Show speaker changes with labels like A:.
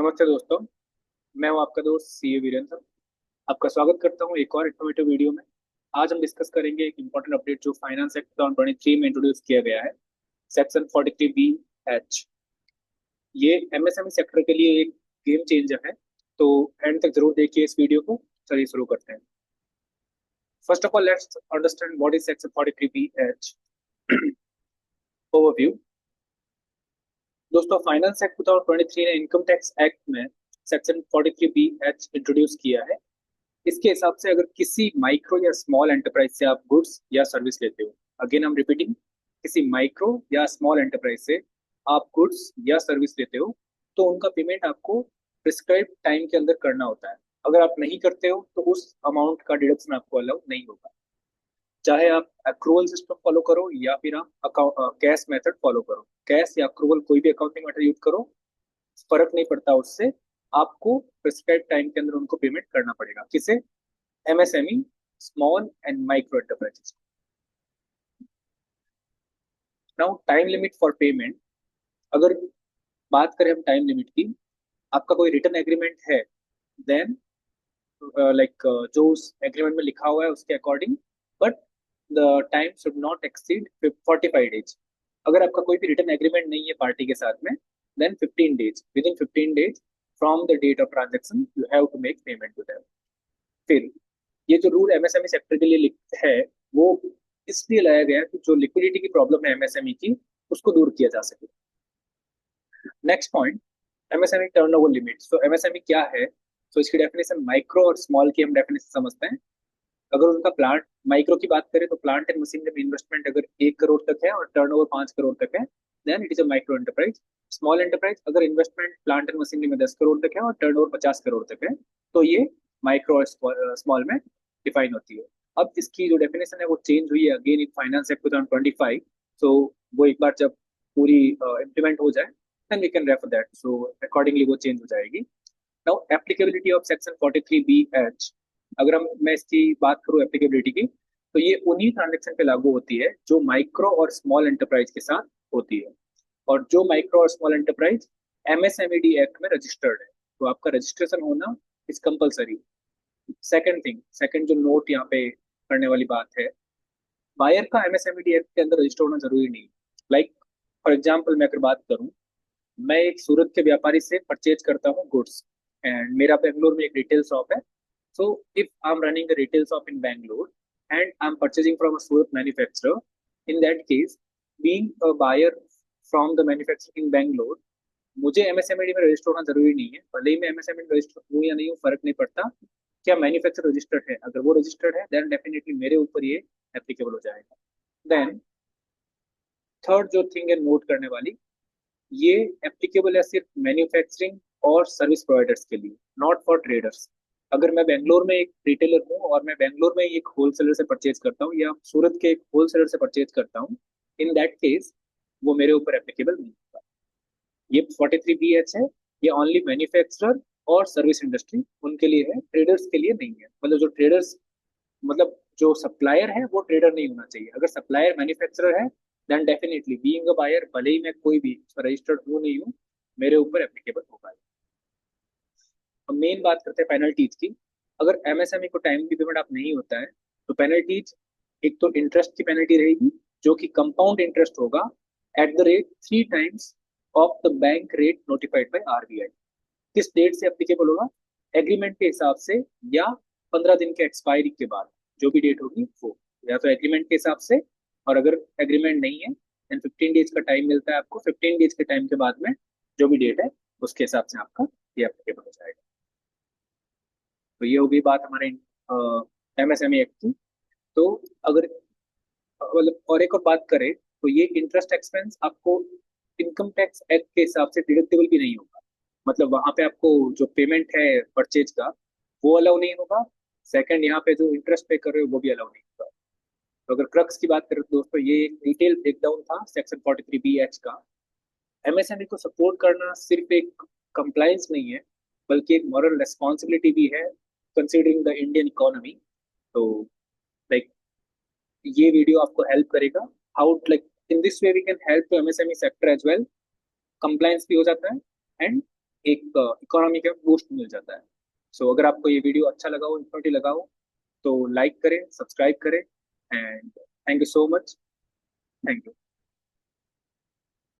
A: नमस्ते दोस्तों। मैं हूं आपका दोस्त सीए वीरेंद्र। आपका स्वागत करता हूं एक और इन्फॉर्मेटिव वीडियो में। आज हम डिस्कस करेंगे एक इंपॉर्टेंट अपडेट जो फाइनेंस एक्ट 2023 में इंट्रोड्यूस किया गया है, सेक्शन 43B(H). ये एमएसएमई सेक्टर के लिए एक गेम चेंजर है, तो एंड तक जरूर देखिए इस वीडियो को। चलिए शुरू करते हैं। First of all let's understand what is section 43B(H). Overview. दोस्तों, फाइनेंस एक्ट 2023 ने इनकम टैक्स एक्ट में सेक्शन 43B(H) इंट्रोड्यूस किया है। इसके हिसाब से अगर किसी माइक्रो या स्मॉल एंटरप्राइज से आप गुड्स या सर्विस लेते हो, अगेन हम रिपीटिंग, किसी माइक्रो या स्मॉल एंटरप्राइज से आप गुड्स या सर्विस लेते हो, तो उनका पेमेंट आपको प्रिस्क्राइब टाइम के अंदर करना होता है। अगर आप नहीं करते हो तो उस अमाउंट का डिडक्शन आपको अलाउ नहीं होगा, चाहे आप अक्रूवल सिस्टम फॉलो करो या फिर आप अकाउंट कैश मेथड फॉलो करो। कैश या अक्रूवल कोई भी अकाउंटिंग मेथड यूज करो, फर्क नहीं पड़ता उससे। आपको प्रिस्क्राइब टाइम के अंदर उनको पेमेंट करना पड़ेगा। किसे? MSME, small and micro enterprises. Now time limit for payment. अगर बात करें हम टाइम लिमिट की, आपका कोई रिटर्न एग्रीमेंट है, देन लाइक जो उस एग्रीमेंट में लिखा हुआ है उसके according, but the time should not exceed 45 days. अगर आपका कोई भी रिटर्न एग्रीमेंट नहीं है पार्टी के साथ में, then 15 days, within 15 days from the date of transaction you have to make payment to them. फिर ये जो रूल एमएसएमई सेक्टर के लिए है, वो इसलिए लाया गया कि जो लिक्विडिटी की प्रॉब्लम है एमएसएमई की, उसको दूर किया जा सके। Next point, MSME turnover limit. तो एमएसएमई क्या है? तो इसकी डेफिनेशन माइक्रो और स्मॉल की हम डेफिनेशन समझते हैं। अगर उनका प्लांट, माइक्रो की बात करें तो प्लांट एंड मशीनरी में इन्वेस्टमेंट अगर 1 करोड़ तक है और टर्नओवर 5 करोड़ तक है, then it is a micro enterprise. Small enterprise अगर इन्वेस्टमेंट प्लांट एंड मशीनरी में 10 करोड़ तक है और टर्नओवर 50 करोड़ तक है, तो ये माइक्रो और स्मॉल में डिफाइन होती है। अब इसकी जो डेफिनेशन है वो चेंज हुई है again in finance act 2025। So वो एक बार जब पूरी इम्प्लीमेंट हो जाए, then we can refer that, so accordingly वो चेंज हो जाएगी। Now applicability of section 43B(H). अगर मैं इसकी बात करूं एप्लीकेबिलिटी की, तो ये उन्हीं ट्रांजेक्शन पे लागू होती है जो माइक्रो और स्मॉल एंटरप्राइज के साथ होती है, और जो माइक्रो और स्मॉल एंटरप्राइज एमएसएमईडी एक्ट में रजिस्टर्ड है, तो आपका रजिस्ट्रेशन होना is compulsory. Second thing, second जो नोट यहाँ पे करने वाली बात है, बायर का एमएसएमईडी एक्ट के अंदर रजिस्टर होना जरूरी नहीं। लाइक फॉर एग्जाम्पल मैं अगर बात करूं, मैं एक सूरत के व्यापारी से परचेज करता हूँ गुड्स, एंड मेरा बेंगलोर में एक रिटेल शॉप है। So if I'm running a retail shop in Bangalore and I'm purchasing from a Surat manufacturer, in that case, being a buyer from the manufacturer in Bangalore, मुझे MSMED में register होना जरूरी नहीं है। भले ही मैं एमएसएमईडी में रजिस्टर हूँ या नहीं हूँ, फर्क नहीं पड़ता। क्या मैन्युफैक्चर रजिस्टर्ड है? अगर वो रजिस्टर्ड है, देन डेफिनेटली मेरे ऊपर ये एप्लीकेबल हो जाएगा। देन थर्ड जो थिंग है नोट करने वाली, ये एप्लीकेबल है सिर्फ मैन्युफैक्चरिंग और सर्विस प्रोवाइडर्स के लिए, नॉट फॉर ट्रेडर्स। अगर मैं बेंगलोर में एक रिटेलर हूँ और मैं बेंगलोर में एक होलसेलर से परचेज करता हूँ या सूरत के एक होलसेलर से परचेज करता हूँ, इन दैट केस वो मेरे ऊपर एप्लीकेबल नहीं होगा। ये 43B(H) है, ये ओनली मैन्युफैक्चरर और सर्विस इंडस्ट्री उनके लिए है, ट्रेडर्स के लिए नहीं है। मतलब जो ट्रेडर्स, मतलब जो सप्लायर है वो ट्रेडर नहीं होना चाहिए। अगर सप्लायर मैन्युफैक्चरर है, then definitely being a buyer, भले ही मैं कोई भी रजिस्टर्ड हूँ नहीं हूँ, मेरे ऊपर एप्लीकेबल होगा। अब मेन बात करते हैं पेनल्टीज की। अगर एमएसएमई को टाइम की पेमेंट आप नहीं होता है, तो पेनल्टीज, एक तो इंटरेस्ट की पेनल्टी रहेगी जो कि कंपाउंड इंटरेस्ट होगा at the rate 3 times of the bank rate notified by RBI. किस डेट से एप्लीकेबल होगा? एग्रीमेंट के हिसाब से या 15 दिन के एक्सपायरी के बाद, जो भी डेट होगी वो, या तो एग्रीमेंट के हिसाब से, और अगर एग्रीमेंट नहीं है देन 15 डेज का टाइम मिलता है आपको। 15 डेज के टाइम के बाद में जो भी डेट है उसके हिसाब से आपका ये एप्लीकेबल हो जाएगा। तो ये हो गई बात हमारे एमएसएमई एक्ट की। तो अगर मतलब और एक और बात करें, तो ये इंटरेस्ट एक्सपेंस आपको इनकम टैक्स एक्ट के हिसाब से डिडक्टेबल भी नहीं होगा। मतलब वहां पे आपको जो पेमेंट है परचेज का, वो अलाउ नहीं होगा। सेकंड, यहाँ पे जो इंटरेस्ट पे कर रहे हो वो भी अलाउ नहीं होगा। तो अगर क्रक्स की बात करें तो दोस्तों, ये एक डिटेल ब्रेकडाउन था सेक्शन 43B(H) का। एमएसएमई को सपोर्ट करना सिर्फ एक कंप्लायंस नहीं है, बल्कि एक मॉरल रेस्पॉन्सिबिलिटी भी है, कंसिडरिंग द इंडियन इकोनॉमी। तो लाइक ये वीडियो आपको हेल्प करेगा, how like in this way we can help to MSME sector as well. Compliance भी हो जाता है एंड एक इकोनॉमी का बूस्ट मिल जाता है। सो अगर आपको ये वीडियो अच्छा लगा हो, इन्फॉर्मेटिव लगा हो, तो लाइक करें, सब्सक्राइब करें, and thank you so much. Thank you.